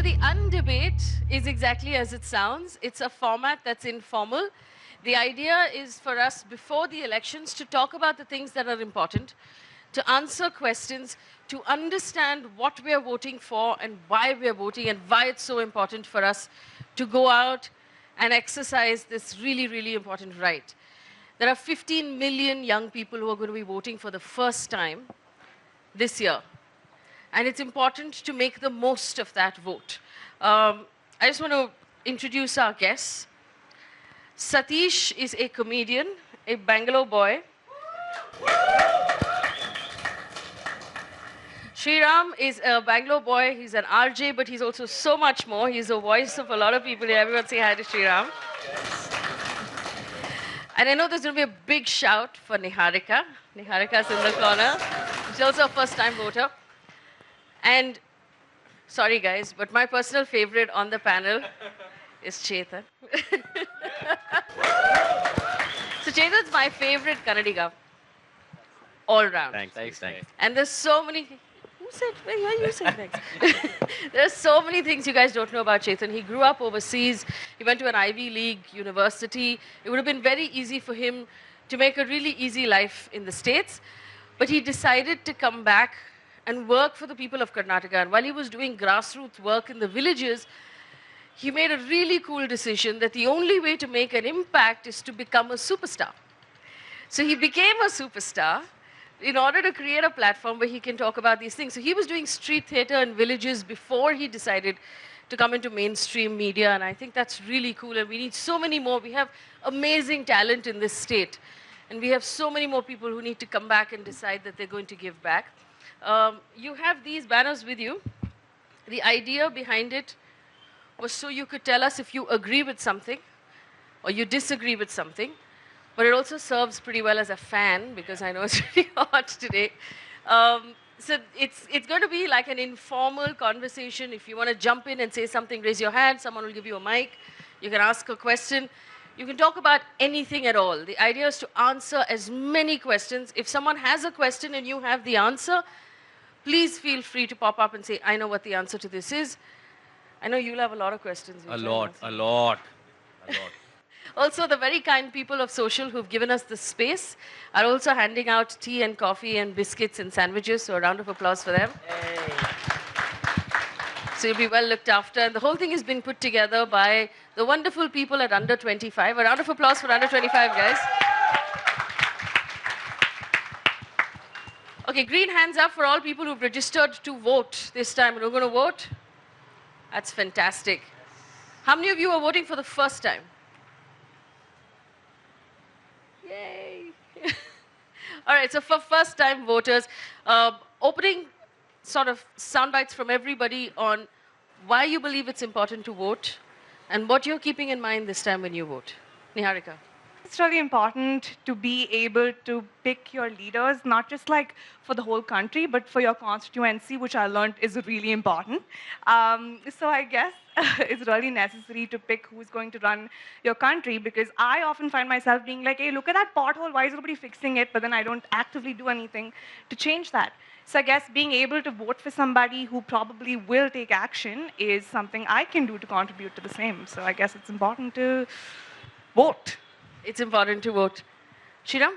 the undebate is exactly as it sounds. It's a format that's informal. The idea is for us before the elections to talk about the things that are important, to answer questions, to understand what we are voting for and why we are voting and why it's so important for us to go out and exercise this really, really important right. There are 15 million young people who are going to be voting for the first time this year. And it's important to make the most of that vote. I just want to introduce our guests. Satish is a comedian, a Bangalore boy. Sriram is a Bangalore boy. He's an RJ, but he's also so much more. He's the voice of a lot of people here. Everyone say hi to Sriram. Yes. And I know there's going to be a big shout for Niharika. Niharika's in the corner. She's also a first-time voter. And, sorry guys, but my personal favorite on the panel is Chetan. So Chetan's my favorite Kannadiga, all round. Thanks. And there's so many, who said, why are you saying thanks? There's so many things you guys don't know about Chetan. He grew up overseas. He went to an Ivy League university. It would have been very easy for him to make a really easy life in the States. But he decided to come back and work for the people of Karnataka. And while he was doing grassroots work in the villages, he made a really cool decision that the only way to make an impact is to become a superstar. So he became a superstar in order to create a platform where he can talk about these things. So he was doing street theater in villages before he decided to come into mainstream media. And I think that's really cool. And we need so many more. We have amazing talent in this state. And we have so many more people who need to come back and decide that they're going to give back. You have these banners with you. The idea behind it was so you could tell us if you agree with something or you disagree with something. But it also serves pretty well as a fan because I know it's really hot today. So it's going to be like an informal conversation. If you want to jump in and say something, raise your hand. Someone will give you a mic. You can ask a question. You can talk about anything at all. The idea is to answer as many questions. If someone has a question and you have the answer, please feel free to pop up and say, I know what the answer to this is. I know you'll have a lot of questions. A lot. Also, the very kind people of Social who've given us the space are also handing out tea and coffee and biscuits and sandwiches, so a round of applause for them. Hey. So you'll be well looked after. And the whole thing has been put together by the wonderful people at Under 25. A round of applause for Under 25, guys. Okay, green hands up for all people who've registered to vote this time. We're going to vote? That's fantastic. How many of you are voting for the first time? Yay. All right, so for first-time voters, opening sort of sound bites from everybody on why you believe it's important to vote and what you're keeping in mind this time when you vote. Niharika. It's really important to be able to pick your leaders, not just like for the whole country, but for your constituency, which I learned is really important. So I guess it's really necessary to pick who's going to run your country, because I often find myself being like, hey, look at that pothole, why is nobody fixing it? But then I don't actively do anything to change that. So I guess being able to vote for somebody who probably will take action is something I can do to contribute to the same. So I guess it's important to vote. It's important to vote. Sriram?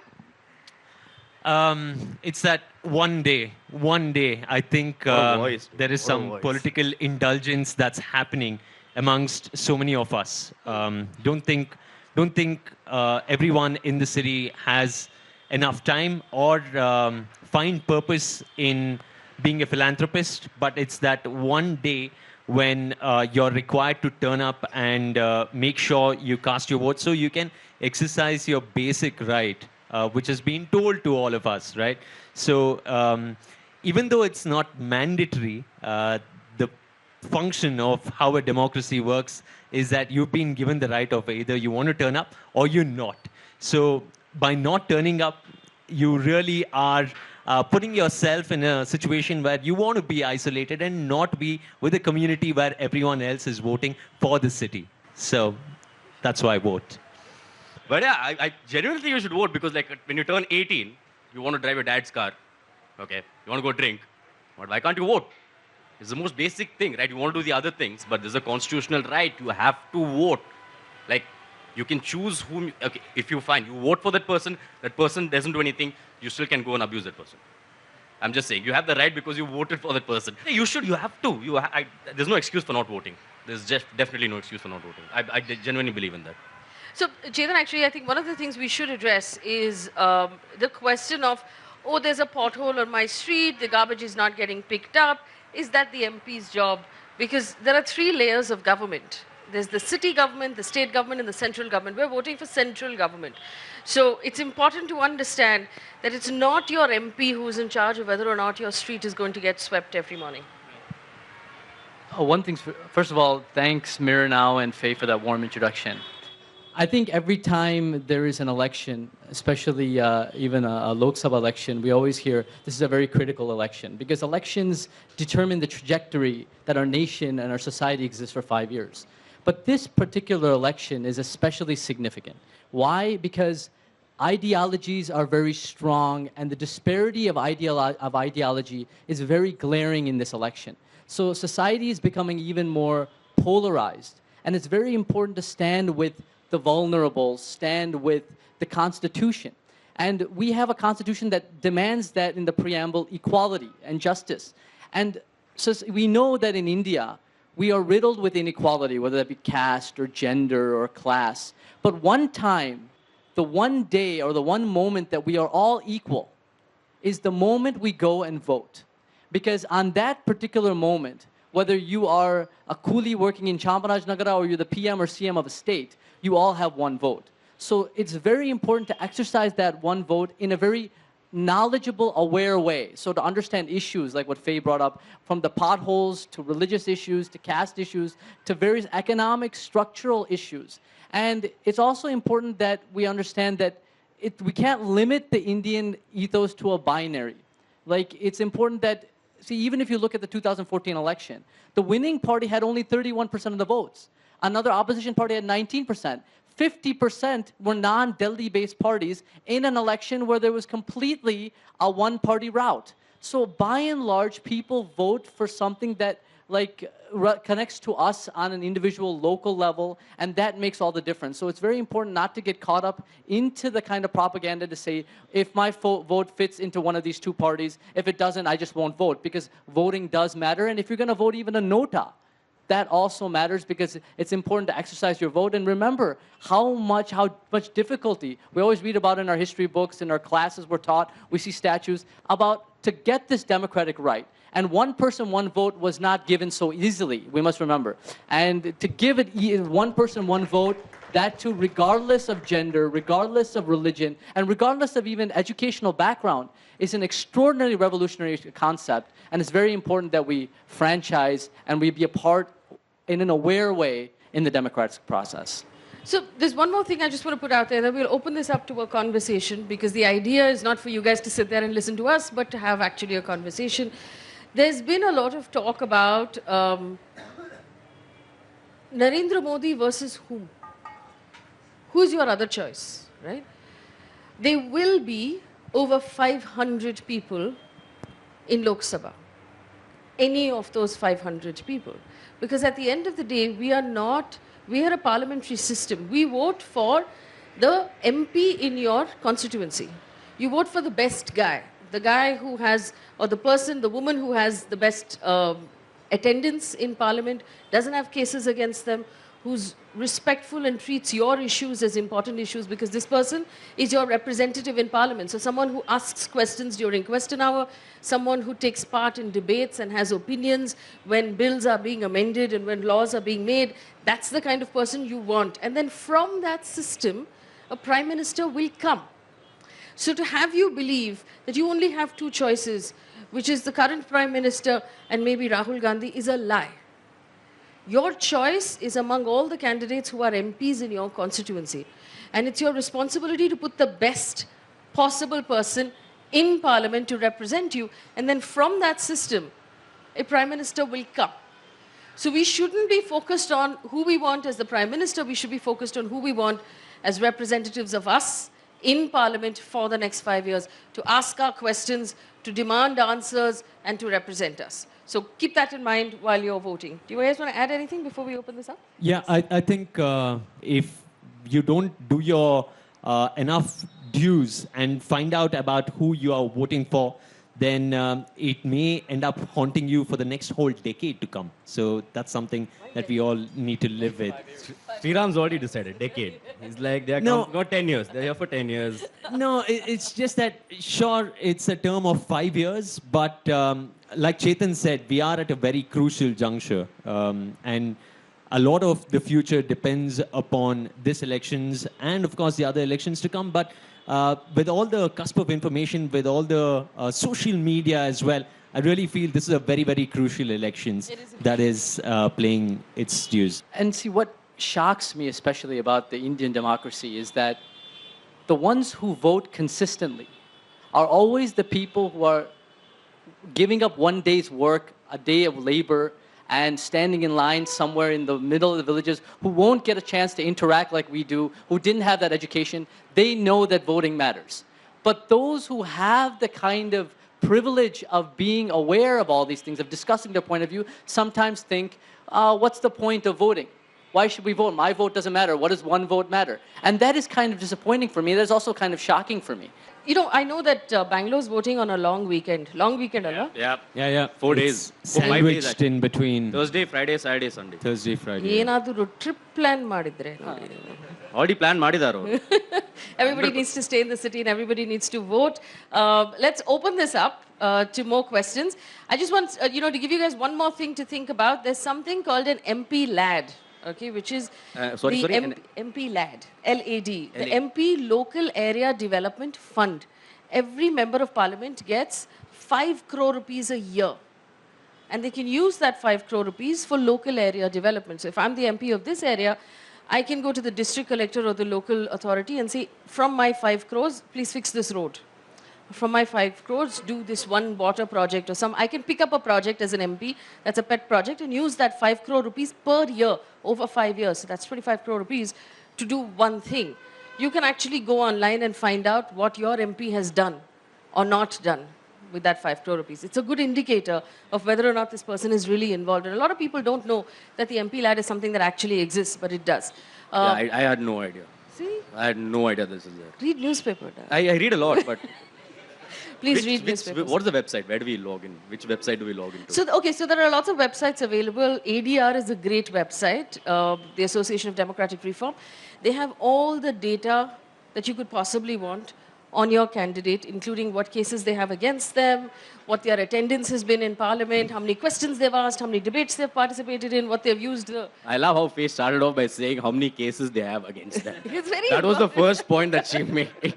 It's that one day, I think there is some political indulgence that's happening amongst so many of us. Don't think everyone in the city has enough time or find purpose in being a philanthropist, but it's that one day when you're required to turn up and make sure you cast your vote so you can exercise your basic right, which has been told to all of us, right? So even though it's not mandatory, the function of how a democracy works is that you've been given the right of either you want to turn up or you're not. So by not turning up, you really are putting yourself in a situation where you want to be isolated and not be with a community where everyone else is voting for the city. So that's why I vote. But yeah, I genuinely think you should vote because like when you turn 18, you want to drive your dad's car. Okay, you want to go drink. But why can't you vote? It's the most basic thing, right? You want to do the other things, but there's a constitutional right. You have to vote. Like, you can choose whom, okay, if you find, you vote for that person doesn't do anything, you still can go and abuse that person. I'm just saying, you have the right because you voted for that person. You have to. There's no excuse for not voting. There's just definitely no excuse for not voting. I genuinely believe in that. So, Chetan, actually, I think one of the things we should address is the question of, oh, there's a pothole on my street, the garbage is not getting picked up. Is that the MP's job? Because there are 3 layers of government. There's the city government, the state government, and the central government. We're voting for central government. So it's important to understand that it's not your MP who's in charge of whether or not your street is going to get swept every morning. One thing, first of all, thanks Miranao and Faye for that warm introduction. I think every time there is an election, especially even a Lok Sabha election, we always hear this is a very critical election because elections determine the trajectory that our nation and our society exists for 5 years. But this particular election is especially significant. Why? Because ideologies are very strong and the disparity of ideology is very glaring in this election. So society is becoming even more polarized. And it's very important to stand with the vulnerable, stand with the Constitution. And we have a Constitution that demands that in the preamble, equality and justice. And so we know that in India, we are riddled with inequality, whether that be caste or gender or class. But one time, the one day or the one moment that we are all equal is the moment we go and vote. Because on that particular moment, whether you are a coolie working in Chamarajnagara or you're the PM or CM of a state, you all have one vote. So it's very important to exercise that one vote in a very knowledgeable, aware way. So to understand issues like what Faye brought up, from the potholes to religious issues to caste issues to various economic, structural issues. And it's also important that we understand that we can't limit the Indian ethos to a binary. Like, it's important that, see, even if you look at the 2014 election, the winning party had only 31% of the votes. Another opposition party had 19%. 50% were non-Delhi-based parties in an election where there was completely a one-party route. So by and large, people vote for something that connects to us on an individual local level, and that makes all the difference. So it's very important not to get caught up into the kind of propaganda to say, if my vote fits into one of these 2 parties, if it doesn't, I just won't vote, because voting does matter. And if you're going to vote even a nota, that also matters, because it's important to exercise your vote. And remember how much difficulty we always read about in our history books, in our classes we're taught, we see statues about to get this democratic right. And one person, one vote was not given so easily, we must remember. And to give it one person, one vote, that too regardless of gender, regardless of religion, and regardless of even educational background, is an extraordinarily revolutionary concept. And it's very important that we franchise and we be a part in an aware way in the democratic process. So there's one more thing I just want to put out there, that we'll open this up to a conversation, because the idea is not for you guys to sit there and listen to us, but to have actually a conversation. There's been a lot of talk about Narendra Modi versus whom? Who's your other choice, right? There will be over 500 people in Lok Sabha. Any of those 500 people. Because at the end of the day, we are a parliamentary system. We vote for the MP in your constituency. You vote for the best guy. The guy who has, or the person, the woman who has the best attendance in parliament, doesn't have cases against them, who's respectful and treats your issues as important issues, because this person is your representative in parliament. So someone who asks questions during question hour, someone who takes part in debates and has opinions when bills are being amended and when laws are being made, that's the kind of person you want. And then from that system, a prime minister will come. So to have you believe that you only have 2 choices, which is the current prime minister and maybe Rahul Gandhi, is a lie. Your choice is among all the candidates who are MPs in your constituency. And it's your responsibility to put the best possible person in parliament to represent you. And then from that system, a prime minister will come. So we shouldn't be focused on who we want as the prime minister. We should be focused on who we want as representatives of us in parliament for the next 5 years, to ask our questions, to demand answers, and to represent us. So keep that in mind while you're voting. Do you guys want to add anything before we open this up? Yeah, I think if you don't do your enough dues and find out about who you are voting for, then it may end up haunting you for the next whole decade to come. So that's something that we all need to live with. Sriram's already decided, decade. He's like, they're No. got 10 years. They're here for 10 years. No, it's just that, sure, it's a term of 5 years, but like Chetan said, we are at a very crucial juncture. And a lot of the future depends upon this elections and, of course, the other elections to come. But with all the cusp of information, with all the social media as well, I really feel this is a very, very crucial elections that is playing its dues. And see, what shocks me especially about the Indian democracy is that the ones who vote consistently are always the people who are giving up one day's work, a day of labor, and standing in line somewhere in the middle of the villages, who won't get a chance to interact like we do, who didn't have that education. They know that voting matters. But those who have the kind of privilege of being aware of all these things, of discussing their point of view, sometimes think, what's the point of voting? Why should we vote? My vote doesn't matter. What does one vote matter? And that is kind of disappointing for me. That's also kind of shocking for me. You know, I know that Bangalore's voting on a long weekend. Long weekend, Allah? Yeah. Yeah. 4 It's days. 5 days, sandwiched actually. in between Thursday, Friday, Saturday, Sunday. Thursday, Friday. ಏನಾದರೂ trip plan ಮಾಡಿದ್ರೆ ನೋಡಿ. Already planned ಮಾಡಿದಾರು. Everybody needs to stay in the city and everybody needs to vote. Let's open this up to more questions. I just want to give you guys one more thing to think about. There's something called an MP LAD, okay, which is Sorry, the an- MP LAD, LAD, the MP Local Area Development Fund. Every member of parliament gets 5 crore rupees a year. And they can use that 5 crore rupees for local area development. So if I'm the MP of this area, I can go to the district collector or the local authority and say, from my 5 crores, please fix this road. From my 5 crores, do this one water project or some. I can pick up a project as an MP, that's a pet project, and use that 5 crore rupees per year over 5 years. So that's 25 crore rupees to do one thing. You can actually go online and find out what your MP has done or not done with that 5 crore rupees. It's a good indicator of whether or not this person is really involved. And a lot of people don't know that the MP LAD is something that actually exists, but it does. Yeah, I had no idea. See? I had no idea this is there. Read newspaper. Dad. I read a lot, but Please read newspapers. what's the website? Where do we log in? Which website do we log into? So there are lots of websites available. ADR is a great website, the Association of Democratic Reform. They have all the data that you could possibly want on your candidate, including what cases they have against them, what their attendance has been in parliament, how many questions they've asked, how many debates they've participated in, what they've used. I love how Faye started off by saying how many cases they have against them. It's very That was the first point that she made.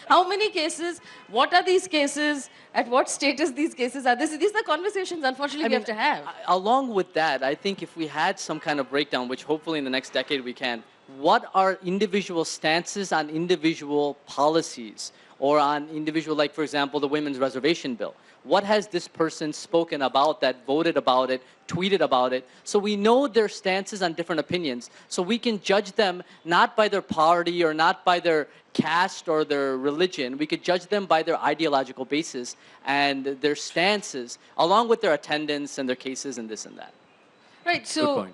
How many cases? What are these cases? At what status these cases are? These are conversations, unfortunately, we have to have. Along with that, I think if we had some kind of breakdown, which hopefully in the next decade we can, what are individual stances on individual policies or on individual, like, for example, the women's reservation bill? What has this person spoken about that, voted about it, tweeted about it? So we know their stances on different opinions. So we can judge them not by their party or not by their caste or their religion. We could judge them by their ideological basis and their stances, along with their attendance and their cases and this and that. Right, so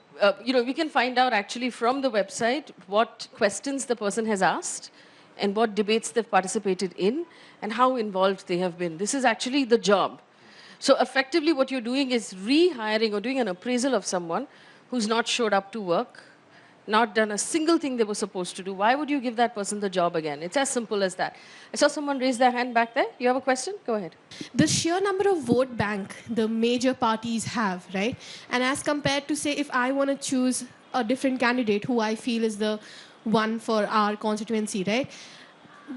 we can find out actually from the website what questions the person has asked and what debates they've participated in and how involved they have been. This is actually the job. So effectively what you're doing is rehiring or doing an appraisal of someone who's not showed up to work, not done a single thing they were supposed to do. Why would you give that person the job again? It's as simple as that. I saw someone raise their hand back there. You have a question? Go ahead. The sheer number of vote bank the major parties have, right? And as compared to, say, if I want to choose a different candidate who I feel is the one for our constituency, right?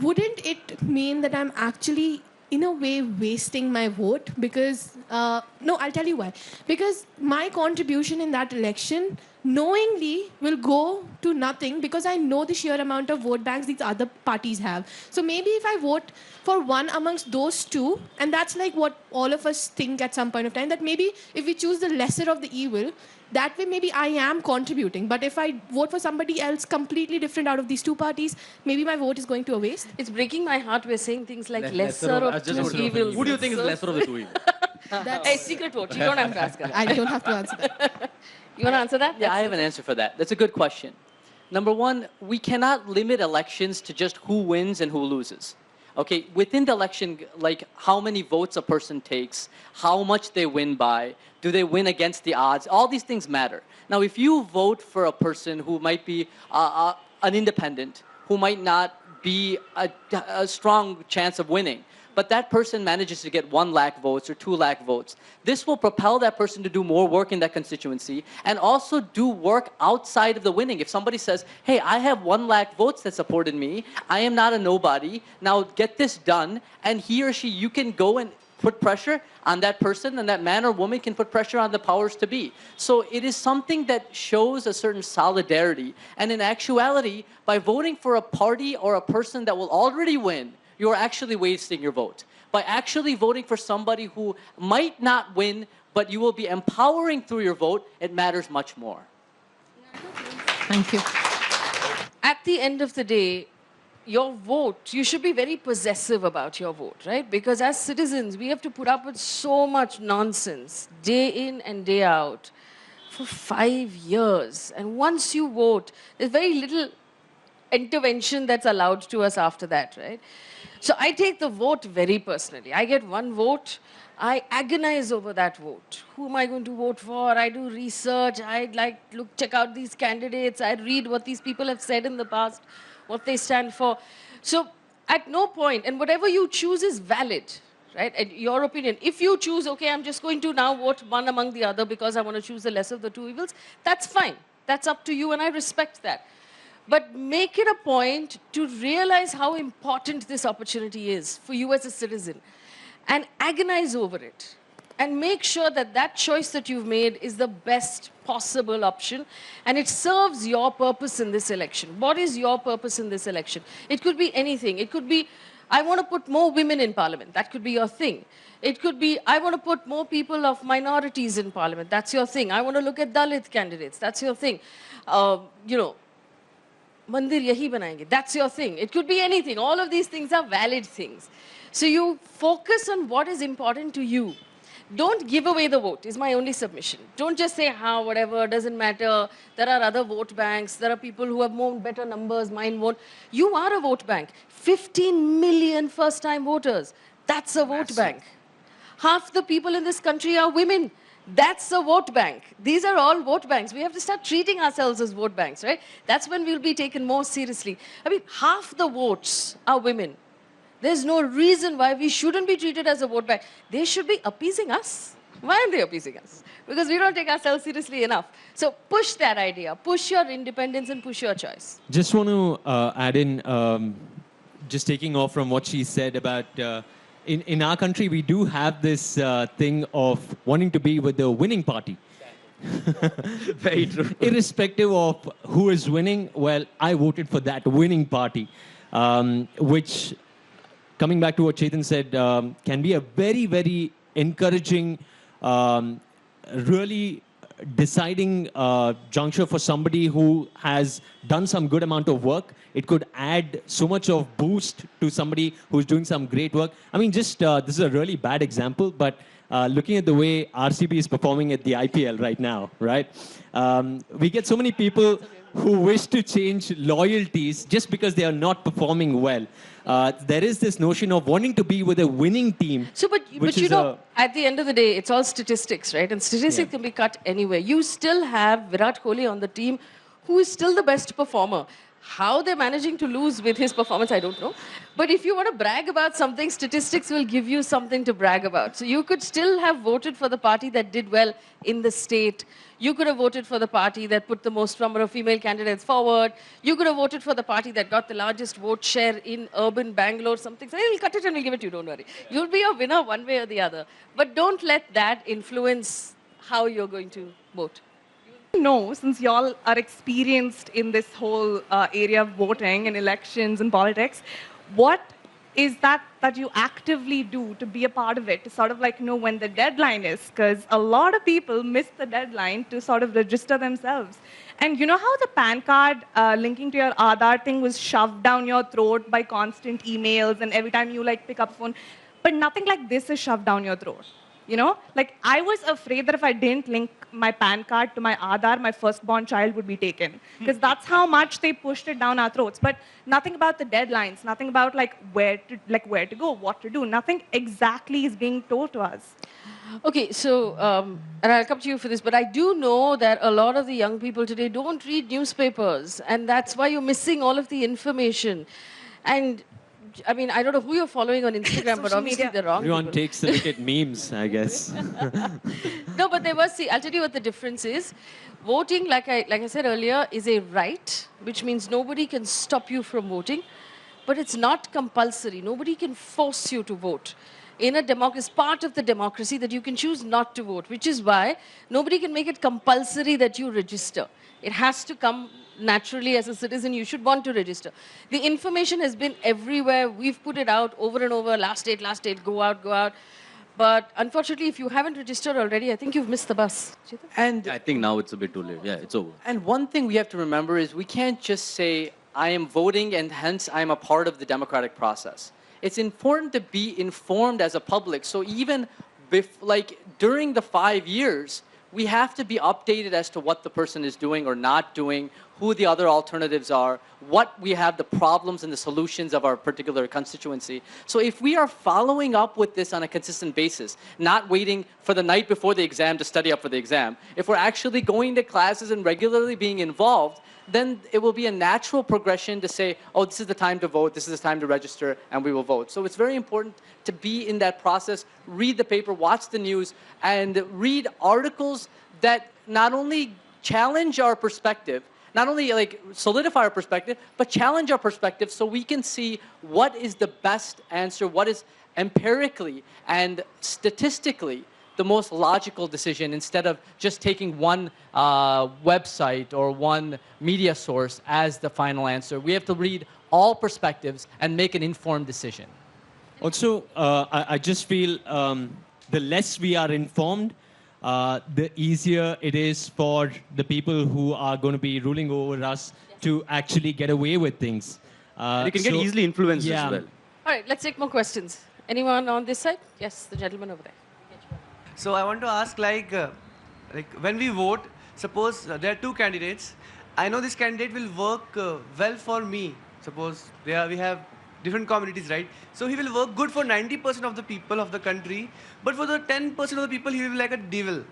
Wouldn't it mean that I'm actually, in a way, wasting my vote? Because, no, I'll tell you why. Because my contribution in that election knowingly will go to nothing because I know the sheer amount of vote banks these other parties have. So maybe if I vote for one amongst those two, and that's like what all of us think at some point of time, that maybe if we choose the lesser of the evil, that way maybe I am contributing. But if I vote for somebody else completely different out of these two parties, maybe my vote is going to a waste. It's breaking my heart. We're saying things like lesser of- of just two evils. Who do you think is lesser of the two evils? Hey, secret vote. You don't have to ask her. I don't have to answer that. You want to answer that? Yeah, I have an answer for that. That's a good question. Number one, we cannot limit elections to just who wins and who loses. Okay, within the election, like how many votes a person takes, how much they win by, do they win against the odds, all these things matter. Now, if you vote for a person who might be an independent, who might not be a strong chance of winning, but that person manages to get 1 lakh votes or 2 lakh votes, this will propel that person to do more work in that constituency and also do work outside of the winning. If somebody says, hey, I have 1 lakh votes that supported me, I am not a nobody, now get this done, and he or she, you can go and put pressure on that person, and that man or woman can put pressure on the powers to be. So it is something that shows a certain solidarity, and in actuality, by voting for a party or a person that will already win, you're actually wasting your vote. By actually voting for somebody who might not win, but you will be empowering through your vote, it matters much more. Thank you. At the end of the day, your vote, you should be very possessive about your vote, right? Because as citizens, we have to put up with so much nonsense day in and day out for 5 years. And once you vote, there's very little intervention that's allowed to us after that, right? So I take the vote very personally. I get 1 vote, I agonize over that vote. Who am I going to vote for? I do research, I check out these candidates, I read what these people have said in the past, what they stand for. So at no point, and whatever you choose is valid, right? And your opinion. If you choose, okay, I'm just going to now vote one among the other because I want to choose the lesser of the two evils, that's fine. That's up to you, and I respect that. But make it a point to realize how important this opportunity is for you as a citizen and agonize over it and make sure that that choice that you've made is the best possible option and it serves your purpose in this election. What is your purpose in this election? It could be anything. It could be, I want to put more women in parliament. That could be your thing. It could be, I want to put more people of minorities in parliament. That's your thing. I want to look at Dalit candidates. That's your thing. Mandir yahi banayenge. That's your thing. It could be anything. All of these things are valid things. So you focus on what is important to you. Don't give away the vote, is my only submission. Don't just say, whatever, doesn't matter. There are other vote banks. There are people who have more better numbers, mine won't. You are a vote bank. 15 million first-time voters. That's a vote bank. Half the people in this country are women. That's a vote bank. These are all vote banks. We have to start treating ourselves as vote banks, right? That's when we'll be taken more seriously. I mean, half the votes are women. There's no reason why we shouldn't be treated as a vote bank. They should be appeasing us. Why aren't they appeasing us? Because we don't take ourselves seriously enough. So push that idea. Push your independence and push your choice. Just want to add in, just taking off from what she said about in our country, we do have this thing of wanting to be with the winning party. Very true. Irrespective of who is winning, well, I voted for that winning party, which, coming back to what Chetan said, can be a very, very encouraging, really deciding juncture for somebody who has done some good amount of work. It could add so much of boost to somebody who's doing some great work. I mean, just this is a really bad example, but looking at the way RCB is performing at the IPL right now, right? We get so many people who wish to change loyalties just because they are not performing well. There is this notion of wanting to be with a winning team. So, but you know, at the end of the day, it's all statistics, right? And statistics can be cut anywhere. You still have Virat Kohli on the team, who is still the best performer. How they're managing to lose with his performance, I don't know. But if you want to brag about something, statistics will give you something to brag about. So you could still have voted for the party that did well in the state. You could have voted for the party that put the most number of female candidates forward. You could have voted for the party that got the largest vote share in urban Bangalore, something. So we'll cut it and we'll give it to you, don't worry. You'll be a winner one way or the other. But don't let that influence how you're going to vote. know, since y'all are experienced in this whole area of voting and elections and politics, what is that you actively do to be a part of it, to sort of like know when the deadline is? Because a lot of people miss the deadline to sort of register themselves. And you know how the PAN card linking to your Aadhaar thing was shoved down your throat by constant emails and every time you like pick up a phone? But nothing like this is shoved down your throat. You know, like I was afraid that if I didn't link my PAN card to my Aadhaar, my firstborn child would be taken. Because that's how much they pushed it down our throats. But nothing about the deadlines, nothing about like where to go, what to do. Nothing exactly is being told to us. Okay, so, and I'll come to you for this, but I do know that a lot of the young people today don't read newspapers, and that's why you're missing all of the information. And I mean, I don't know who you're following on Instagram, but Social obviously media. the wrong Everyone people. takes a look at memes, I guess. No, but there was, see, I'll tell you what the difference is. Voting, like I said earlier, is a right, which means nobody can stop you from voting, but it's not compulsory. Nobody can force you to vote. In a democracy, it's part of the democracy that you can choose not to vote, which is why nobody can make it compulsory that you register. It has to come naturally as a citizen. You should want to register. The information has been everywhere. We've put it out over and over, last date, go out, go out. But unfortunately, if you haven't registered already, I think you've missed the bus. Chetan? And I think now it's a bit too late. Yeah, it's over. And one thing we have to remember is we can't just say, I am voting and hence I'm a part of the democratic process. It's important to be informed as a public. So even like during the 5 years, we have to be updated as to what the person is doing or not doing, who the other alternatives are, what we have the problems and the solutions of our particular constituency. So if we are following up with this on a consistent basis, not waiting for the night before the exam to study up for the exam, if we're actually going to classes and regularly being involved, then it will be a natural progression to say, oh, this is the time to vote, this is the time to register, and we will vote. So it's very important to be in that process, read the paper, watch the news, and read articles that not only challenge our perspective, not only like solidify our perspective, but challenge our perspective so we can see what is the best answer, what is empirically and statistically the most logical decision instead of just taking one website or one media source as the final answer. We have to read all perspectives and make an informed decision. Also, I just feel the less we are informed, the easier it is for the people who are going to be ruling over us to actually get away with things. You can get easily influenced yeah. as well. All right, let's take more questions. Anyone on this side? Yes, the gentleman over there. So I want to ask, like when we vote, suppose there are two candidates. I know this candidate will work well for me. Suppose we have different communities, right? So he will work good for 90% of the people of the country, but for the 10% of the people, he will be like a devil.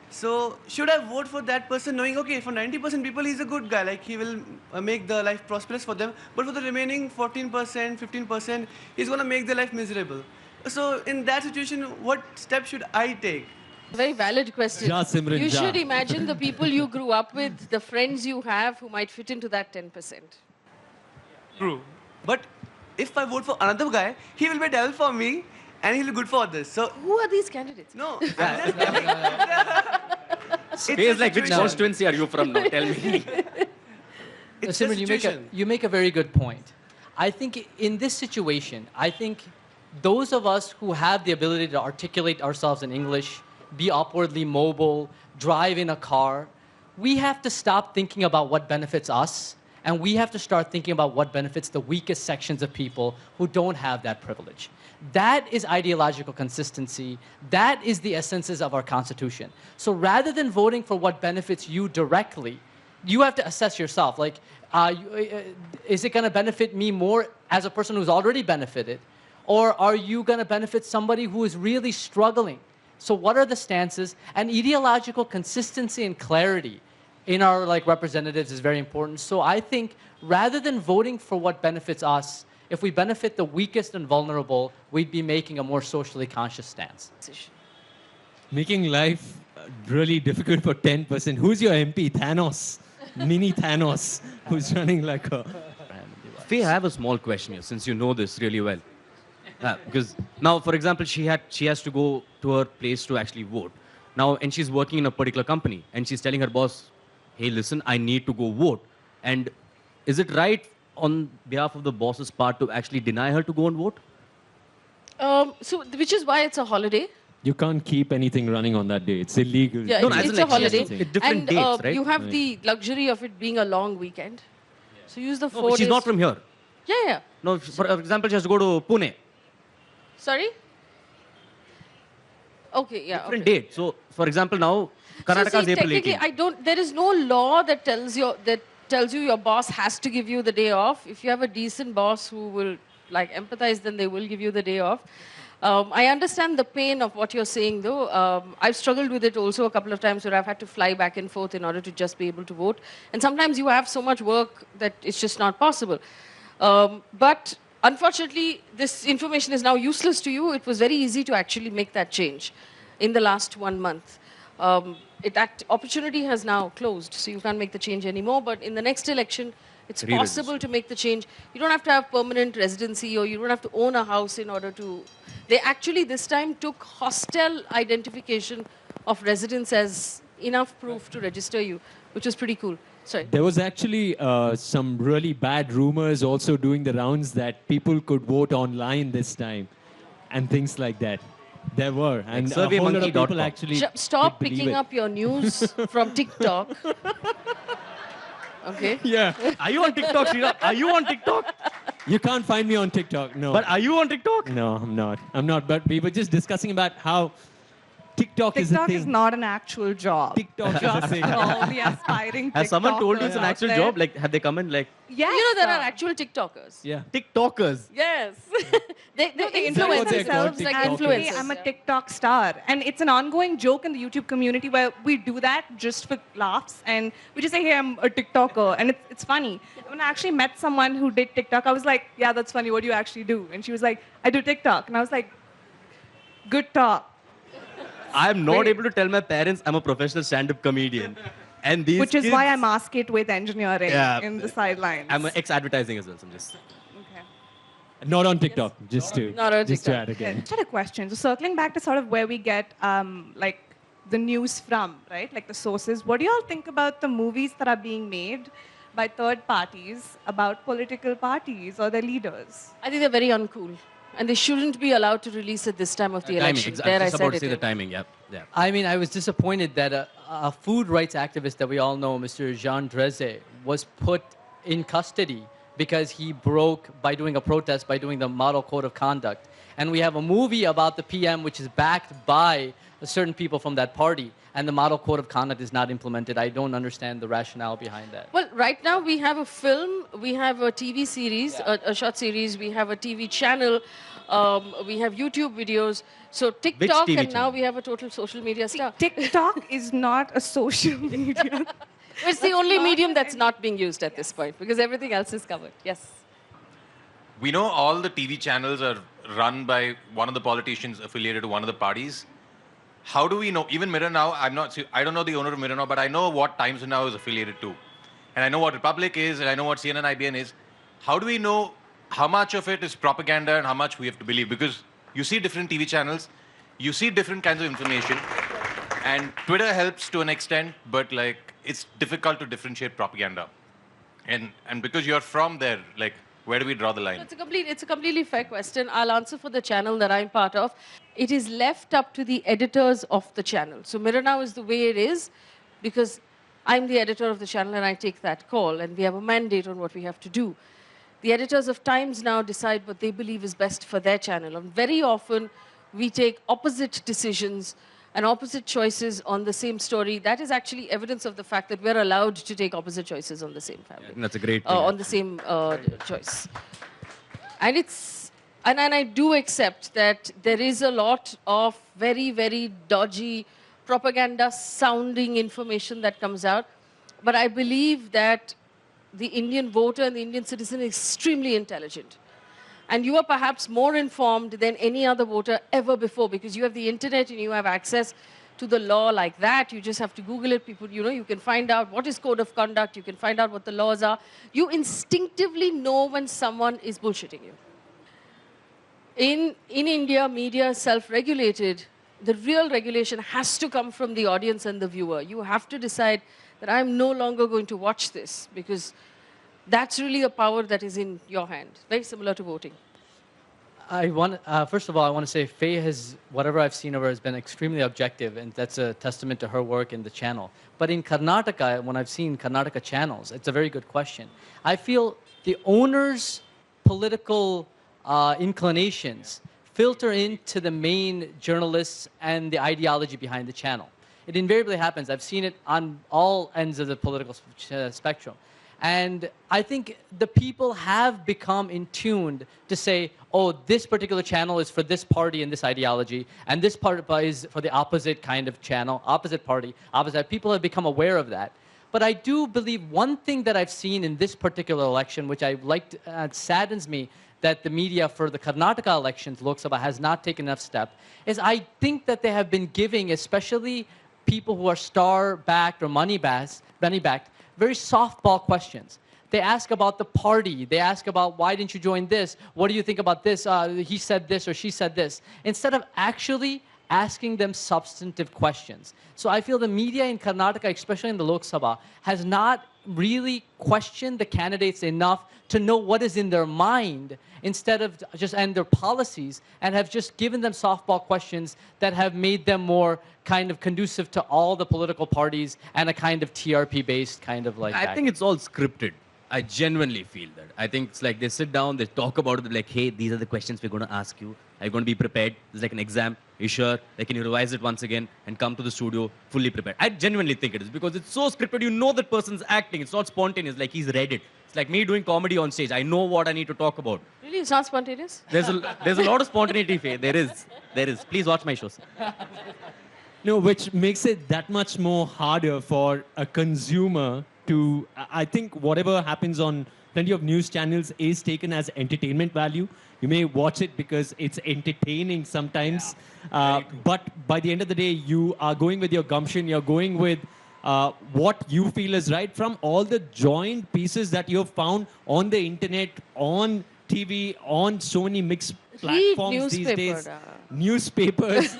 So should I vote for that person knowing, okay, for 90% people, he's a good guy, like he will make the life prosperous for them, but for the remaining 14%, 15%, he's going to make their life miserable. So in that situation, what step should I take? Very valid question. Ja, Simran, You ja. should imagine the people you grew up with, the friends you have who might fit into that 10%. True. But if I vote for another guy, he will be a devil for me and he'll be good for others. So, Who are these candidates? no. I'm just telling. It's Feels a like which situation. constituency are you from now? Tell me. It's a Simran, situation. you make a very good point. I think in this situation, I think those of us who have the ability to articulate ourselves in English, be upwardly mobile, drive in a car, we have to stop thinking about what benefits us, and we have to start thinking about what benefits the weakest sections of people who don't have that privilege. That is ideological consistency. That is the essences of our Constitution. So rather than voting for what benefits you directly, you have to assess yourself. Like, is it going to benefit me more as a person who's already benefited? Or are you going to benefit somebody who is really struggling? So what are the stances? And ideological consistency and clarity in our representatives is very important. So I think rather than voting for what benefits us, if we benefit the weakest and vulnerable, we'd be making a more socially conscious stance. Making life really difficult for 10%. Who's your MP? Thanos. Mini Thanos. Who's running like a... Faye, I have a small question here, since you know this really well. Because now, for example, she has to go to her place to actually vote. Now, and she's working in a particular company, and she's telling her boss, hey, listen, I need to go vote. And is it right on behalf of the boss's part to actually deny her to go and vote? Which is why it's a holiday. You can't keep anything running on that day. It's illegal. Yeah, No, no, it's as a in like holiday. it's different And dates, right? you have the luxury of it being a long weekend. So use the No, 4 but she's days. not from here. Yeah, yeah. No, for example, she has to go to Pune. Sorry? Okay, yeah. Different okay. date. So, for example, now So Karnataka is see, April technically, 18th. there is no law that tells you your boss has to give you the day off. If you have a decent boss who will like empathize, then they will give you the day off. I understand the pain of what you're saying, though. I've struggled with it also a couple of times where I've had to fly back and forth in order to just be able to vote. And sometimes you have so much work that it's just not possible. But unfortunately, this information is now useless to you. It was very easy to actually make that change in the last 1 month. That opportunity has now closed, so you can't make the change anymore. But in the next election, it's Re-register. possible to make the change. You don't have to have permanent residency or you don't have to own a house in order to. They actually this time took hostel identification of residence as enough proof to register you, which was pretty cool. Sorry. There was actually some really bad rumors also doing the rounds that people could vote online this time and things like that. There were. And a whole lot of surveymonkey.com. people actually Stop did believe picking it. up your news from TikTok. Okay. Yeah. Are you on TikTok, Sriram? Are you on TikTok? You can't find me on TikTok. No. But are you on TikTok? No, I'm not. I'm not. But we were just discussing about how TikTok is a TikTok thing. is not an actual job. TikTok is a Just thing. for all the aspiring Has someone told you it's an TikTokers actual out job? there. Like, have they come in like Yes. You know, there are actual TikTokers. Yeah. TikTokers? Yes. they They influence they're called themselves like TikTokers. influencers. Hey, I'm a TikTok star. And it's an ongoing joke in the YouTube community where we do that just for laughs. And we just say, hey, I'm a TikToker. And it's funny. When I actually met someone who did TikTok, I was like, yeah, that's funny. What do you actually do? And she was like, I do TikTok. And I was like, good talk. I'm not Wait. able to tell my parents I'm a professional stand-up comedian. And these Which is kids, why I mask it with engineering Yeah. in the sidelines. I'm an ex-advertising as well, so I'm just... Okay. Not on TikTok. Just to Not on just to TikTok. add again. Just had a question. So circling back to sort of where we get like the news from, right? Like the sources. What do you all think about the movies that are being made by third parties about political parties or their leaders? I think they're very uncool. And they shouldn't be allowed to release at this time of the election. I There was I just said about to it. say the in. timing, yeah. Yeah. I mean, I was disappointed that a food rights activist that we all know, Mr. Jean Dreze, was put in custody because he broke by doing a protest, by doing the model code of conduct. And we have a movie about the PM which is backed by certain people from that party, and the model code of conduct is not implemented. I don't understand the rationale behind that. Well, right now we have a film, we have a TV series, a short series, we have a TV channel, we have YouTube videos. So TikTok, TV and now channel? we have a total social media star. TikTok is not a social media. It's the only medium that's not being used at this point because everything else is covered. Yes. We know all the TV channels are run by one of the politicians affiliated to one of the parties. How do we know? Even Mirror Now, I don't know the owner of Mirror Now, but I know what Times Now is affiliated to. And I know what Republic is, and I know what CNN IBN is. How do we know how much of it is propaganda and how much we have to believe? Because you see different TV channels, you see different kinds of information, and Twitter helps to an extent, but like it's difficult to differentiate propaganda. And because you're from there, like where do we draw the line? It's a completely fair question. I'll answer for the channel that I'm part of. It is left up to the editors of the channel. So Mirror Now is the way it is because I'm the editor of the channel and I take that call and we have a mandate on what we have to do. The editors of Times Now decide what they believe is best for their channel. And very often we take opposite decisions and opposite choices on the same story. That is actually evidence of the fact that we're allowed to take opposite choices on the same family. I think that's a great thing. On the same choice. And and I do accept that there is a lot of very, very dodgy propaganda sounding information that comes out. But I believe that the Indian voter and the Indian citizen is extremely intelligent. And you are perhaps more informed than any other voter ever before because you have the internet and you have access to the law like that. You just have to Google it. People, you can find out what is code of conduct. You can find out what the laws are. You instinctively know when someone is bullshitting you. In India, media is self-regulated. the real regulation has to come from the audience and the viewer. You have to decide that I'm no longer going to watch this, because that's really a power that is in your hand. Very similar to voting. First of all, I want to say Faye has, whatever I've seen of her, has been extremely objective, and that's a testament to her work in the channel. But in Karnataka, when I've seen Karnataka channels, it's a very good question. I feel the owner's political inclinations filter into the main journalists and the ideology behind the channel. It invariably happens. I've seen it on all ends of the political spectrum. And I think the people have become in tuned to say, oh, this particular channel is for this party and this ideology, and this part is for the opposite kind of channel, opposite party, opposite. People have become aware of that. But I do believe one thing that I've seen in this particular election, which I liked, saddens me, that the media for the Karnataka elections, Lok Sabha, has not taken enough step, is I think that they have been giving, especially people who are star-backed or money-backed, very softball questions. They ask about the party. They ask about, why didn't you join this? What do you think about this? He said this or she said this. Instead of actually asking them substantive questions. So I feel the media in Karnataka, especially in the Lok Sabha, has not really questioned the candidates enough to know what is in their mind instead of just, and their policies, and have just given them softball questions that have made them more kind of conducive to all the political parties and a kind of TRP-based kind of like I think it's all scripted. I genuinely feel that. I think it's like they sit down, they talk about it, like, hey, these are the questions we're going to ask you. Are you going to be prepared? It's like an exam. Are you sure? Like, can you revise it once again and come to the studio fully prepared? I genuinely think it is, because it's so scripted. You know that person's acting. It's not spontaneous, like he's read it. It's like me doing comedy on stage. I know what I need to talk about. Really? It's not spontaneous? There's a lot of spontaneity, Faye. There is. Please watch my shows. No, which makes it that much more harder for a consumer to, I think whatever happens on plenty of news channels is taken as entertainment value. You may watch it because it's entertaining sometimes, but by the end of the day, you are going with your gumption, you're going with what you feel is right from all the joint pieces that you've found on the internet, on TV, on so many mixed platforms these days. Newspapers.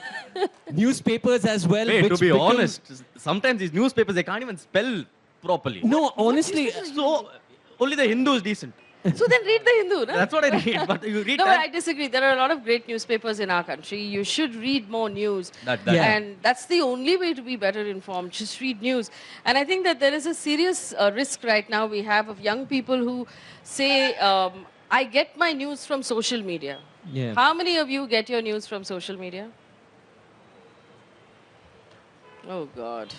Newspapers as well. Hey, to be honest, sometimes these newspapers, they can't even spell properly. No, honestly. So, only the Hindu is decent. So then read the Hindu, no? That's what I read. But you read No, that. but I disagree. There are a lot of great newspapers in our country. You should read more news. Yeah. And that's the only way to be better informed. Just read news. And I think that there is a serious risk right now we have of young people who say, I get my news from social media. Yeah. How many of you get your news from social media? Oh, God.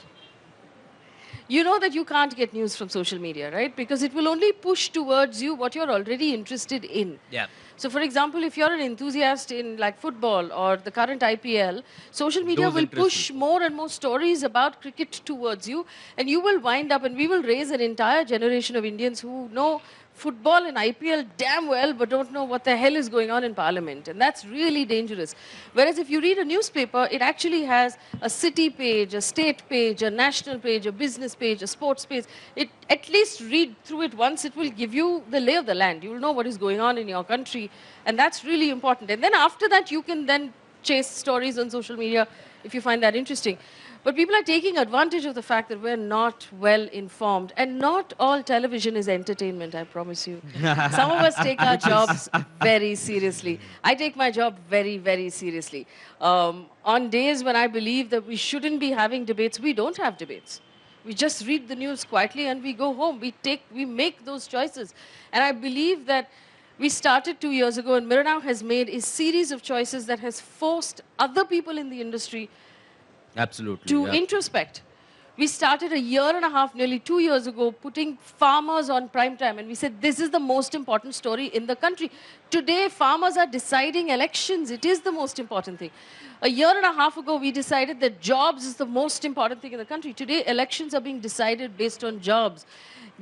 You know that you can't get news from social media, right? Because it will only push towards you what you're already interested in. Yeah. So, for example, if you're an enthusiast in like football or the current IPL, social media Those will interest push more and more stories about cricket towards you, and you will wind up, and we will raise an entire generation of Indians who know football and IPL damn well, but don't know what the hell is going on in Parliament. And that's really dangerous. Whereas if you read a newspaper, it actually has a city page, a state page, a national page, a business page, a sports page. It, at least read through it once, it will give you the lay of the land. You will know what is going on in your country. And that's really important. And then after that, you can then chase stories on social media if you find that interesting. But people are taking advantage of the fact that we're not well informed. And not all television is entertainment, I promise you. Some of us take our jobs very seriously. I take my job very, very seriously. On days when I believe that we shouldn't be having debates, we don't have debates. We just read the news quietly and we go home. We make those choices. And I believe that we started 2 years ago, and Mirror has made a series of choices that has forced other people in the industry Absolutely. to introspect. We started a year and a half, nearly 2 years ago, putting farmers on prime time. And we said, this is the most important story in the country. Today, farmers are deciding elections. It is the most important thing. A year and a half ago, we decided that jobs is the most important thing in the country. Today, elections are being decided based on jobs.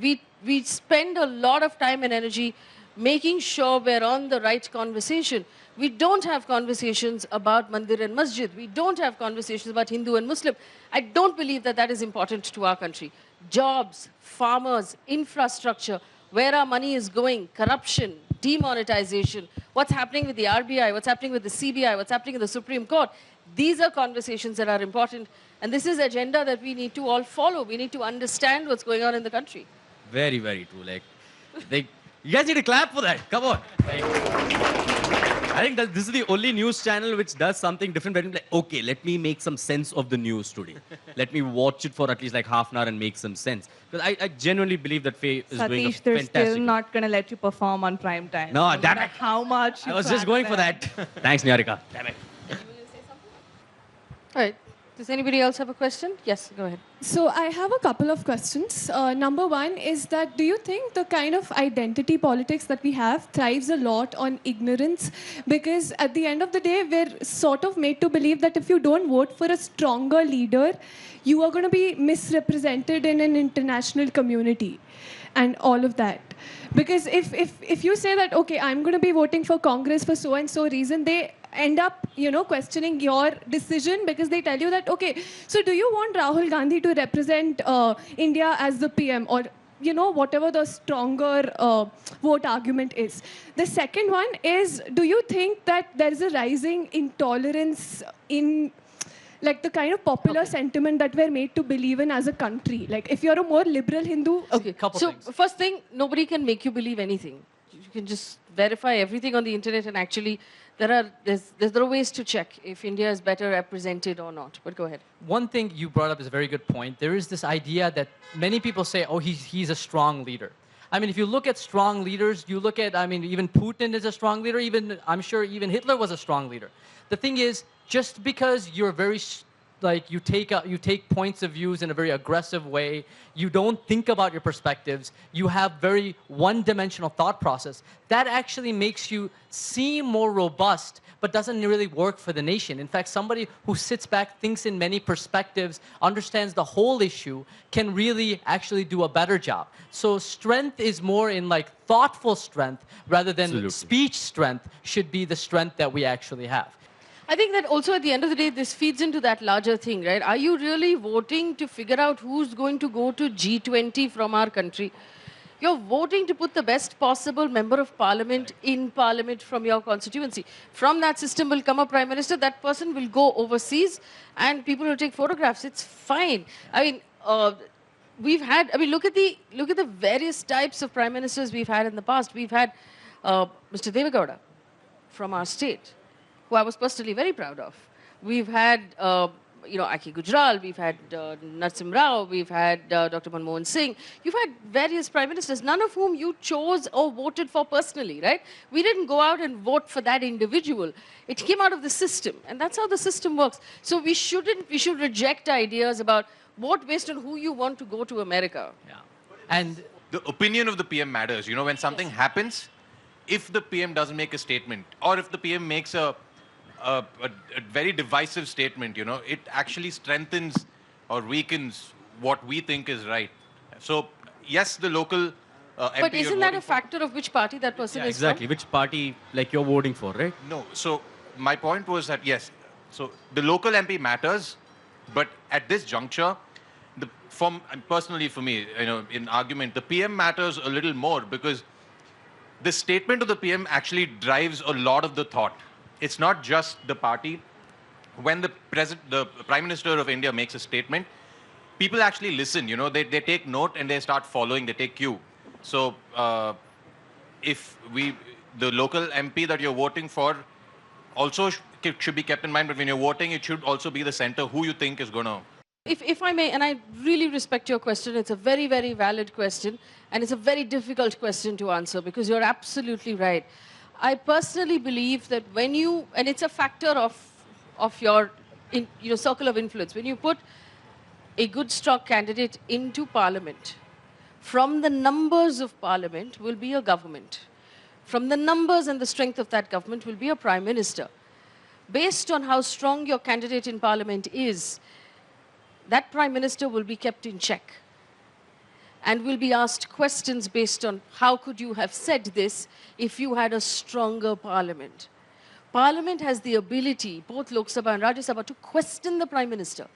We spend a lot of time and energy making sure we're on the right conversation. We don't have conversations about Mandir and Masjid. We don't have conversations about Hindu and Muslim. I don't believe that that is important to our country. Jobs, farmers, infrastructure, where our money is going, corruption, demonetization, what's happening with the RBI, what's happening with the CBI, what's happening in the Supreme Court. These are conversations that are important. And this is agenda that we need to all follow. We need to understand what's going on in the country. Very, very true. Like, you guys need to clap for that. Come on. I think that this is the only news channel which does something different. Where like, okay, let me make some sense of the news today. Let me watch it for at least like half an hour and make some sense. Because I genuinely believe that Faye is doing a Satish, they're fantastic still not going to let you perform on prime time. No, no damn matter it. how much I you was try just to going for them. that. Thanks, Niharika. Damn it. All right. Does anybody else have a question? Yes, go ahead. So I have a couple of questions. Number one is that do you think the kind of identity politics that we have thrives a lot on ignorance? Because at the end of the day, we're sort of made to believe that if you don't vote for a stronger leader, you are going to be misrepresented in an international community and all of that. Because if you say that, okay, I'm going to be voting for Congress for so and so reason, they end up, questioning your decision because they tell you that, okay, so do you want Rahul Gandhi to represent India as the PM or, whatever the stronger vote argument is. The second one is, do you think that there is a rising intolerance in like the kind of popular sentiment that we're made to believe in as a country? Like if you're a more liberal Hindu. Okay, so things. first thing, nobody can make you believe anything. You can just verify everything on the internet, and actually there are ways to check if India is better represented or not. But go ahead. One thing you brought up is a very good point. There is this idea that many people say, oh, he's a strong leader. I mean, if you look at strong leaders, you look at, even Putin is a strong leader. I'm sure even Hitler was a strong leader. The thing is, just because you're you take points of views in a very aggressive way, you don't think about your perspectives, you have very one-dimensional thought process, that actually makes you seem more robust, but doesn't really work for the nation. In fact, somebody who sits back, thinks in many perspectives, understands the whole issue, can really actually do a better job. So strength is more in thoughtful strength rather than Absolutely. speech strength should be the strength that we actually have. I think that also at the end of the day, this feeds into that larger thing, right? Are you really voting to figure out who's going to go to G20 from our country? You're voting to put the best possible member of parliament in parliament from your constituency. From that system will come a prime minister. That person will go overseas and people will take photographs. It's fine. I mean, look at the various types of prime ministers we've had in the past. We've had Mr. Devegowda from our state, who I was personally very proud of. We've had, Aki Gujral, we've had Narsim Rao, we've had Dr. Manmohan Singh. You've had various prime ministers, none of whom you chose or voted for personally, right? We didn't go out and vote for that individual. It came out of the system, and that's how the system works. So we should reject ideas about vote based on who you want to go to America. Yeah. And The opinion of the PM matters. When something happens, if the PM doesn't make a statement, or if the PM makes a very divisive statement, it actually strengthens or weakens what we think is right. So, yes, the local MP But you're isn't that voting a factor of which party that person is Exactly. from? Which party you're voting for, right? for? No. So, my point was that, yes, so the local MP matters, but at this juncture, personally for me, in argument, the PM matters a little more because the statement of the PM actually drives a lot of the thought. It's not just the party. When the Prime Minister of India makes a statement, people actually listen, they take note and they start following, they take cue. So the local MP that you're voting for also should be kept in mind, but when you're voting, it should also be the center who you think is going to. If I may, and I really respect your question, it's a very, very valid question, and it's a very difficult question to answer because you're absolutely right. I personally believe that and it's a factor of your circle of influence, when you put a good strong candidate into parliament, from the numbers of parliament will be a government. From the numbers and the strength of that government will be a prime minister. Based on how strong your candidate in parliament is, that prime minister will be kept in check and will be asked questions based on how could you have said this if you had a stronger parliament. Parliament has the ability, both Lok Sabha and Rajya Sabha, to question the prime minister,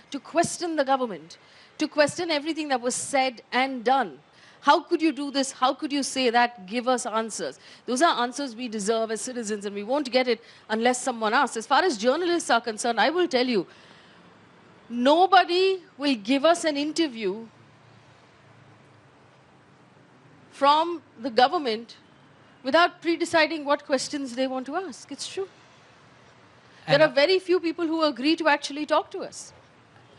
to question the government, to question everything that was said and done. How could you do this? How could you say that? Give us answers. Those are answers we deserve as citizens, and we won't get it unless someone asks. As far as journalists are concerned, I will tell you, nobody will give us an interview from the government without pre-deciding what questions they want to ask. It's true. And There are very few people who agree to actually talk to us.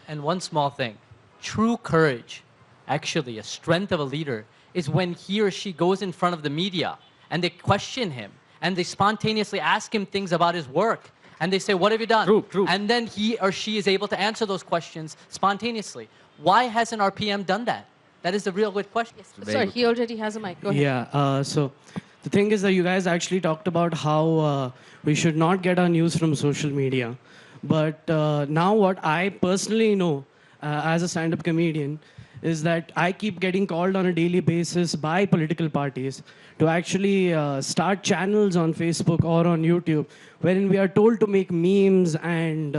And one small thing, true courage, actually a strength of a leader, is when he or she goes in front of the media and they question him and they spontaneously ask him things about his work and they say, what have you done? True. And then he or she is able to answer those questions spontaneously. Why hasn't our PM done that? That is the real good question. Yes, sorry, he already has a mic. Go ahead. Yeah, so the thing is that you guys actually talked about how we should not get our news from social media. But now what I personally know as a stand-up comedian is that I keep getting called on a daily basis by political parties to actually start channels on Facebook or on YouTube wherein we are told to make memes and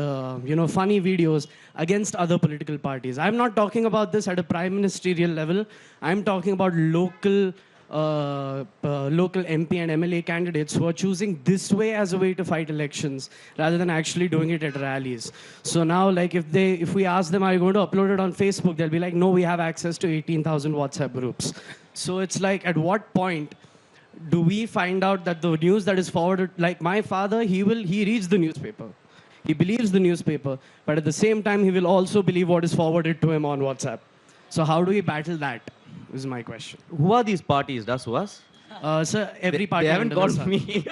funny videos against other political parties. I'm not talking about this at a prime ministerial level. I'm talking about local MP and MLA candidates who are choosing this way as a way to fight elections rather than actually doing it at rallies. So now, like, if we ask them, are you going to upload it on Facebook? They'll be like, no, we have access to 18,000 WhatsApp groups. So it's like, at what point do we find out that the news that is forwarded, like my father, he reads the newspaper. He believes the newspaper, but at the same time, he will also believe what is forwarded to him on WhatsApp. So how do we battle that? Is my question. Who are these parties, D'Souza? Sir, every party They haven't under the got sun. me.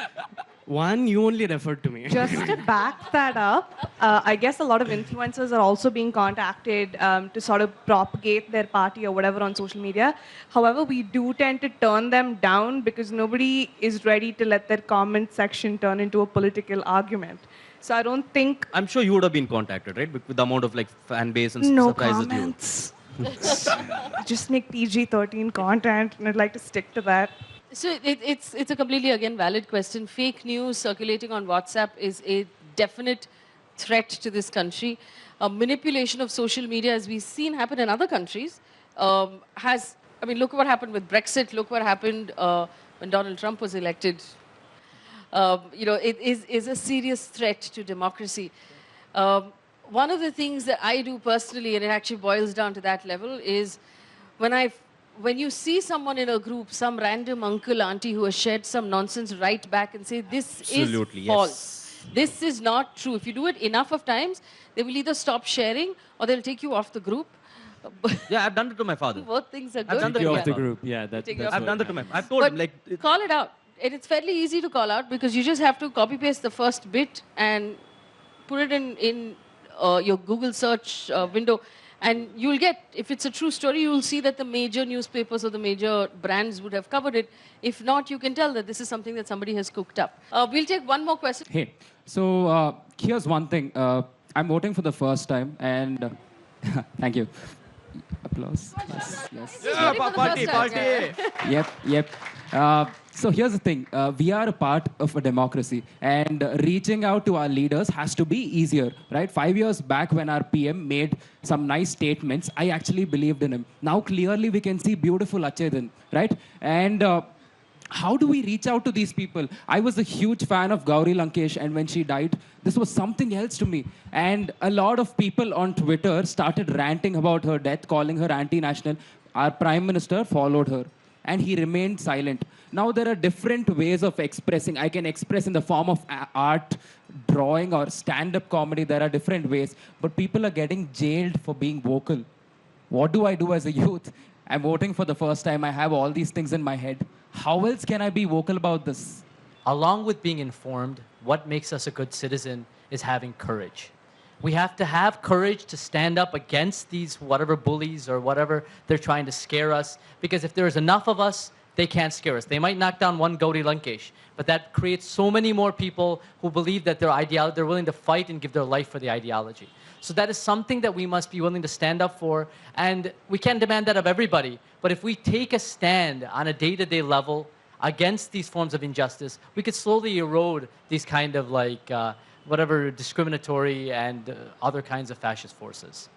One, you only referred to me. Just to back that up, I guess a lot of influencers are also being contacted to sort of propagate their party or whatever on social media. However, we do tend to turn them down because nobody is ready to let their comment section turn into a political argument. So I don't think... I'm sure you would have been contacted, right? With the amount of like fan base and No surprises comments. Just make PG-13 content, and I'd like to stick to that. So it's a completely, again, valid question. Fake news circulating on WhatsApp is a definite threat to this country. Manipulation of social media, as we've seen happen in other countries, look what happened with Brexit, look what happened when Donald Trump was elected. It is a serious threat to democracy. One of the things that I do personally, and it actually boils down to that level, is when you see someone in a group, some random uncle, auntie who has shared some nonsense, write back and say, this Absolutely, is yes. false. This is not true. If you do it enough of times, they will either stop sharing or they'll take you off the group. Yeah, I've done it to my father. Both things are I've good. done but that to yeah. my father. group. Yeah, Take that's off I've the done that to my. I've told But him like. call it out. And it's fairly easy to call out because you just have to copy paste the first bit and put it in your Google search window, and you'll get, if it's a true story, you'll see that the major newspapers or the major brands would have covered it. If not, you can tell that this is something that somebody has cooked up. We'll take one more question. Hey, so here's one thing. I'm voting for the first time, and thank you. Applause. Yes. Yes. Yeah, party. Yep. So here's the thing. We are a part of a democracy, and reaching out to our leaders has to be easier, right? 5 years back when our PM made some nice statements, I actually believed in him. Now clearly we can see beautiful Achedan, right? And how do we reach out to these people? I was a huge fan of Gauri Lankesh, and when she died, this was something else to me. And a lot of people on Twitter started ranting about her death, calling her anti-national. Our Prime Minister followed her, and he remained silent. Now there are different ways of expressing. I can express in the form of art, drawing, or stand-up comedy. There are different ways. But people are getting jailed for being vocal. What do I do as a youth? I'm voting for the first time. I have all these things in my head. How else can I be vocal about this? Along with being informed, what makes us a good citizen is having courage. We have to have courage to stand up against these whatever bullies or whatever they're trying to scare us. Because if there's enough of us, they can't scare us. They might knock down one Gauri Lankesh, but that creates so many more people who believe that they're willing to fight and give their life for the ideology. So that is something that we must be willing to stand up for, and we can't demand that of everybody. But if we take a stand on a day-to-day level against these forms of injustice, we could slowly erode these kind of whatever discriminatory and other kinds of fascist forces.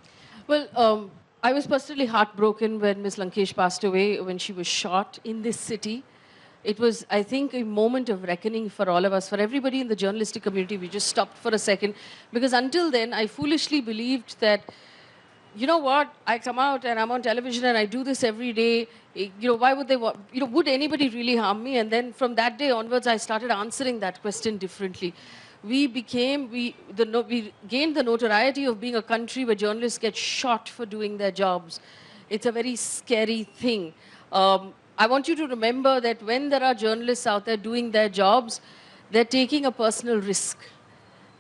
Well, I was personally heartbroken when Ms. Lankesh passed away, when she was shot in this city. It was, I think, a moment of reckoning for all of us, for everybody in the journalistic community. We just stopped for a second, because until then, I foolishly believed that, you know what, I come out and I'm on television and I do this every day. Why would they want, would anybody really harm me? And then from that day onwards, I started answering that question differently. We gained the notoriety of being a country where journalists get shot for doing their jobs. It's a very scary thing. I want you to remember that when there are journalists out there doing their jobs, they're taking a personal risk.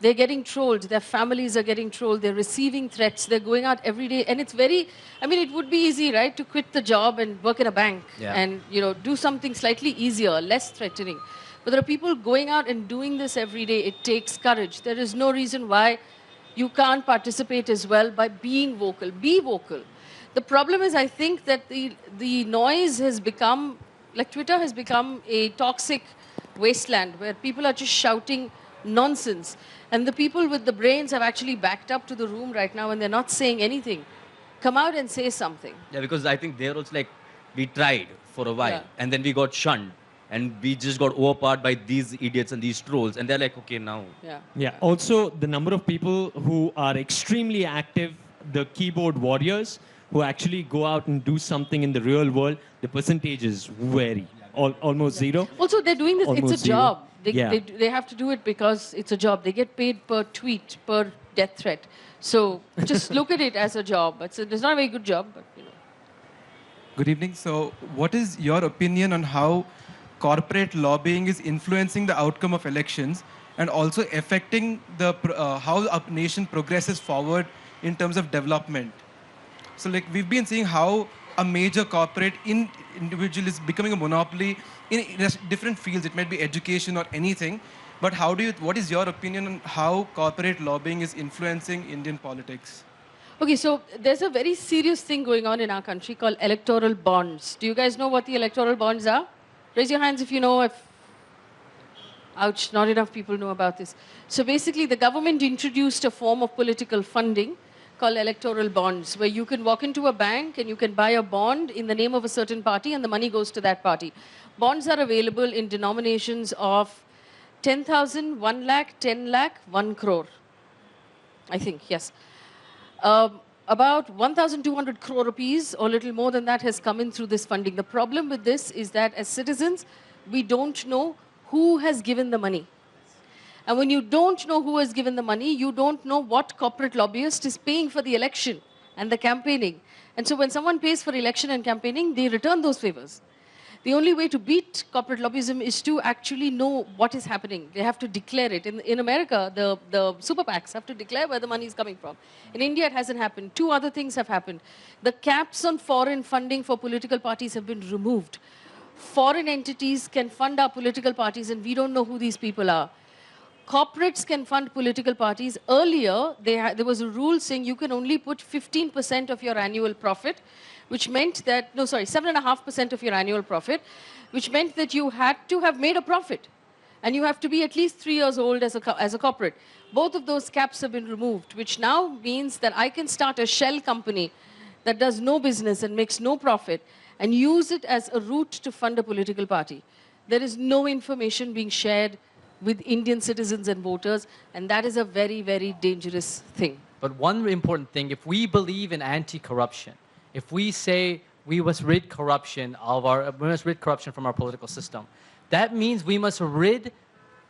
They're getting trolled. Their families are getting trolled. They're receiving threats. They're going out every day. And it's very, it would be easy, right, to quit the job and work in a bank and, do something slightly easier, less threatening. But there are people going out and doing this every day. It takes courage. There is no reason why you can't participate as well by being vocal. Be vocal. The problem is, I think that the noise has become, like Twitter has become a toxic wasteland where people are just shouting nonsense. And the people with the brains have actually backed up to the room right now and they're not saying anything. Come out and say something. Yeah, because I think they're also like, we tried for a while and then we got shunned. And we just got overpowered by these idiots and these trolls. And they're like, okay, now. Yeah. Also, the number of people who are extremely active, the keyboard warriors, who actually go out and do something in the real world, the percentages vary. Almost zero. Also, they're doing this, Almost it's a job. zero. They have to do it because it's a job. They get paid per tweet, per death threat. So just look at it as a job. It's not a very good job, but Good evening. So what is your opinion on how corporate lobbying is influencing the outcome of elections and also affecting the how a nation progresses forward in terms of development? So like we've been seeing how a major corporate individual is becoming a monopoly in different fields. It might be education or anything. But what is your opinion on how corporate lobbying is influencing Indian politics? Okay, so there's a very serious thing going on in our country called electoral bonds. Do you guys know what the electoral bonds are? Raise your hands if you know. Ouch, not enough people know about this. So basically, the government introduced a form of political funding called electoral bonds, where you can walk into a bank and you can buy a bond in the name of a certain party and the money goes to that party. Bonds are available in denominations of 10,000, 1 lakh, 10 lakh, 1 crore. I think, yes. About 1,200 crore rupees or little more than that has come in through this funding. The problem with this is that as citizens, we don't know who has given the money. And when you don't know who has given the money, you don't know what corporate lobbyist is paying for the election and the campaigning. And so when someone pays for election and campaigning, they return those favors. The only way to beat corporate lobbyism is to actually know what is happening. They have to declare it. In America, the super PACs have to declare where the money is coming from. In India, it hasn't happened. Two other things have happened. The caps on foreign funding for political parties have been removed. Foreign entities can fund our political parties, and we don't know who these people are. Corporates can fund political parties. Earlier, there was a rule saying you can only put 15% of your annual profit, which meant that, 7.5% of your annual profit, which meant that you had to have made a profit. And you have to be at least 3 years old as a corporate. Both of those caps have been removed, which now means that I can start a shell company that does no business and makes no profit and use it as a route to fund a political party. There is no information being shared with Indian citizens and voters, and that is a very, very dangerous thing. But one important thing, if we believe in anti-corruption, if we say we must rid corruption from our political system, that means we must rid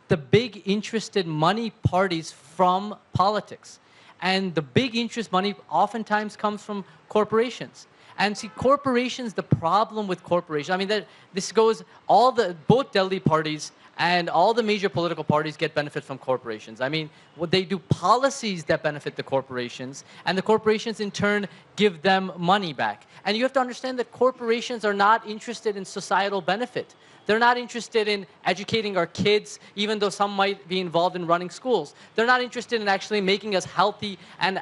the big interested money parties from politics. And the big interest money oftentimes comes from corporations. And see, corporations, the problem with corporations, this goes, both Delhi parties and all the major political parties get benefit from corporations. They do policies that benefit the corporations, and the corporations in turn give them money back. And you have to understand that corporations are not interested in societal benefit. They're not interested in educating our kids, even though some might be involved in running schools. They're not interested in actually making us healthy and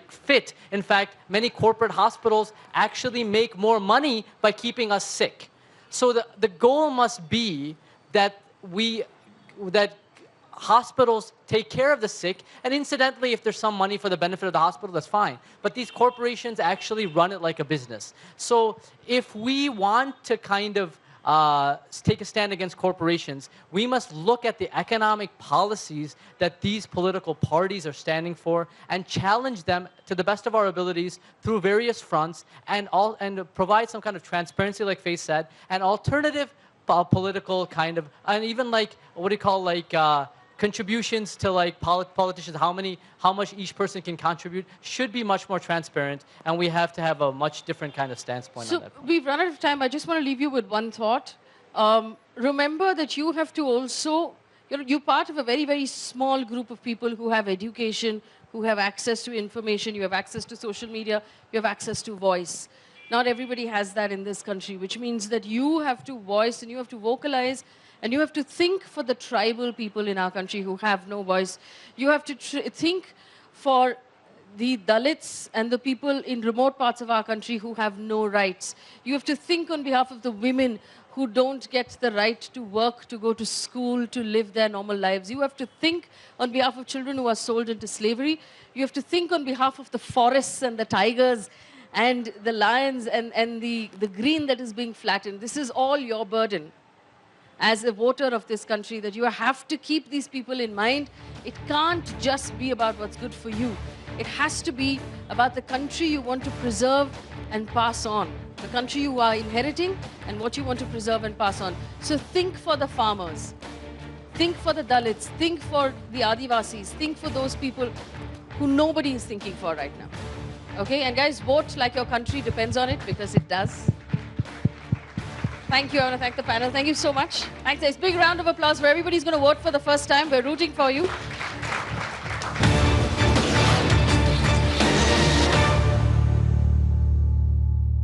fit. In fact, many corporate hospitals actually make more money by keeping us sick. So the goal must be that hospitals take care of the sick, and incidentally, if there's some money for the benefit of the hospital, that's fine. But these corporations actually run it like a business. So if we want to kind of take a stand against corporations, we must look at the economic policies that these political parties are standing for and challenge them to the best of our abilities through various fronts, and provide some kind of transparency, like Faye said, and alternative political kind of, and even like, what do you call, like, contributions to like politicians, how much each person can contribute should be much more transparent, and we have to have a much different kind of stance point on that. So we've run out of time. I just want to leave you with one thought. Remember that you have to also, you're part of a very, very small group of people who have education, who have access to information, you have access to social media, you have access to voice. Not everybody has that in this country, which means that you have to voice and you have to vocalize. And you have to think for the tribal people in our country who have no voice. You have to think for the Dalits and the people in remote parts of our country who have no rights. You have to think on behalf of the women who don't get the right to work, to go to school, to live their normal lives. You have to think on behalf of children who are sold into slavery. You have to think on behalf of the forests and the tigers and the lions and the green that is being flattened. This is all your burden as a voter of this country, that you have to keep these people in mind. It can't just be about what's good for you. It has to be about the country you want to preserve and pass on, the country you are inheriting and what you want to preserve and pass on. So think for the farmers, think for the Dalits, think for the Adivasis, think for those people who nobody is thinking for right now. Okay, and guys, vote like your country depends on it, because it does. Thank you. I want to thank the panel. Thank you so much. Thanks, guys. Big round of applause for everybody who's going to vote for the first time. We're rooting for you.